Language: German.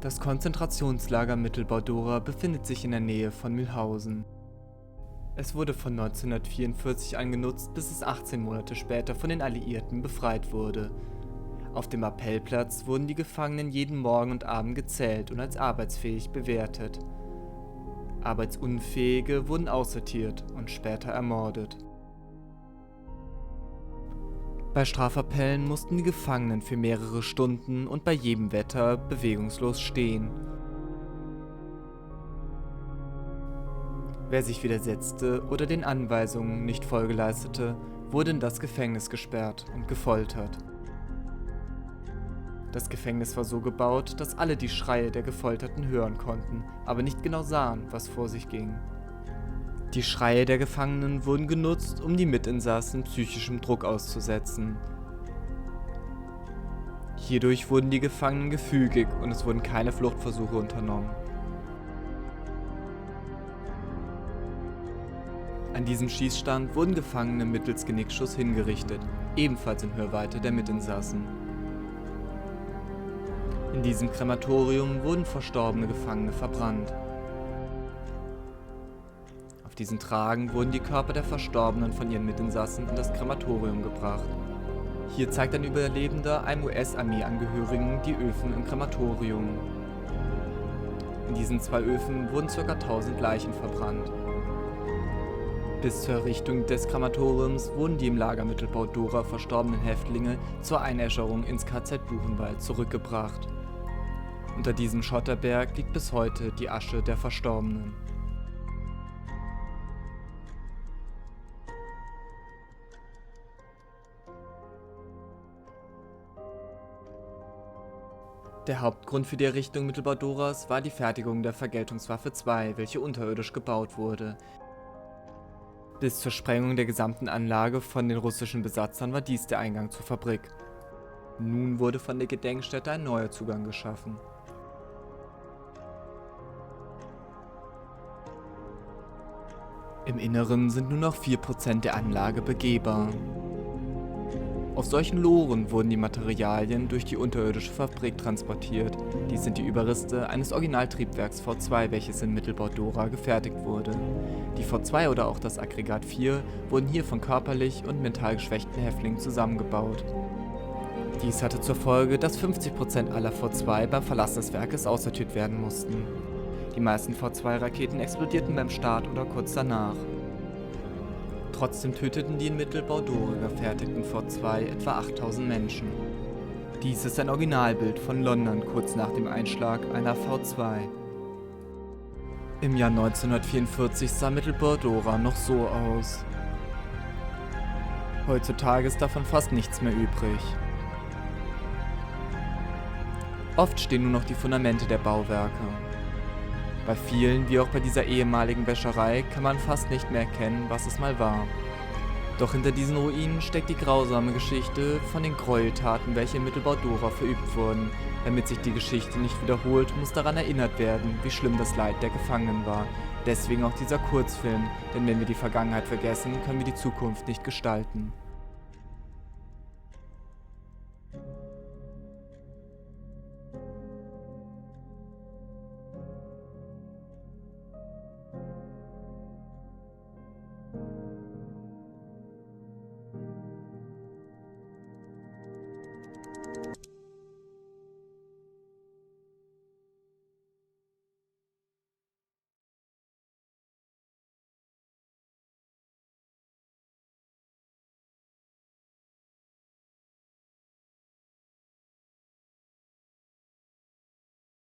Das Konzentrationslager Mittelbau-Dora befindet sich in der Nähe von Mülhausen. Es wurde von 1944 an genutzt, bis es 18 Monate später von den Alliierten befreit wurde. Auf dem Appellplatz wurden die Gefangenen jeden Morgen und Abend gezählt und als arbeitsfähig bewertet. Arbeitsunfähige wurden aussortiert und später ermordet. Bei Strafappellen mussten die Gefangenen für mehrere Stunden und bei jedem Wetter bewegungslos stehen. Wer sich widersetzte oder den Anweisungen nicht Folge leistete, wurde in das Gefängnis gesperrt und gefoltert. Das Gefängnis war so gebaut, dass alle die Schreie der Gefolterten hören konnten, aber nicht genau sahen, was vor sich ging. Die Schreie der Gefangenen wurden genutzt, um die Mitinsassen psychischem Druck auszusetzen. Hierdurch wurden die Gefangenen gefügig und es wurden keine Fluchtversuche unternommen. An diesem Schießstand wurden Gefangene mittels Genickschuss hingerichtet, ebenfalls in Hörweite der Mitinsassen. In diesem Krematorium wurden verstorbene Gefangene verbrannt. Auf diesen Tragen wurden die Körper der Verstorbenen von ihren Mitinsassen in das Krematorium gebracht. Hier zeigt ein Überlebender einem US-Armeeangehörigen die Öfen im Krematorium. In diesen 2 Öfen wurden ca. 1000 Leichen verbrannt. Bis zur Errichtung des Krematoriums wurden die im Lager Mittelbau-Dora verstorbenen Häftlinge zur Einäscherung ins KZ Buchenwald zurückgebracht. Unter diesem Schotterberg liegt bis heute die Asche der Verstorbenen. Der Hauptgrund für die Errichtung Mittelbau-Doras war die Fertigung der Vergeltungswaffe 2, welche unterirdisch gebaut wurde. Bis zur Sprengung der gesamten Anlage von den russischen Besatzern war dies der Eingang zur Fabrik. Nun wurde von der Gedenkstätte ein neuer Zugang geschaffen. Im Inneren sind nur noch 4% der Anlage begehbar. Auf solchen Loren wurden die Materialien durch die unterirdische Fabrik transportiert. Dies sind die Überreste eines Originaltriebwerks V2, welches in Mittelbau-Dora gefertigt wurde. Die V2 oder auch das Aggregat 4 wurden hier von körperlich und mental geschwächten Häftlingen zusammengebaut. Dies hatte zur Folge, dass 50% aller V2 beim Verlassen des Werkes aussortiert werden mussten. Die meisten V2-Raketen explodierten beim Start oder kurz danach. Trotzdem töteten die in Mittelbau-Dora gefertigten V2 etwa 8000 Menschen. Dies ist ein Originalbild von London kurz nach dem Einschlag einer V2. Im Jahr 1944 sah Mittelbau-Dora noch so aus. Heutzutage ist davon fast nichts mehr übrig. Oft stehen nur noch die Fundamente der Bauwerke. Bei vielen, wie auch bei dieser ehemaligen Wäscherei, kann man fast nicht mehr erkennen, was es mal war. Doch hinter diesen Ruinen steckt die grausame Geschichte von den Gräueltaten, welche in Mittelbau-Dora verübt wurden. Damit sich die Geschichte nicht wiederholt, muss daran erinnert werden, wie schlimm das Leid der Gefangenen war. Deswegen auch dieser Kurzfilm, denn wenn wir die Vergangenheit vergessen, können wir die Zukunft nicht gestalten.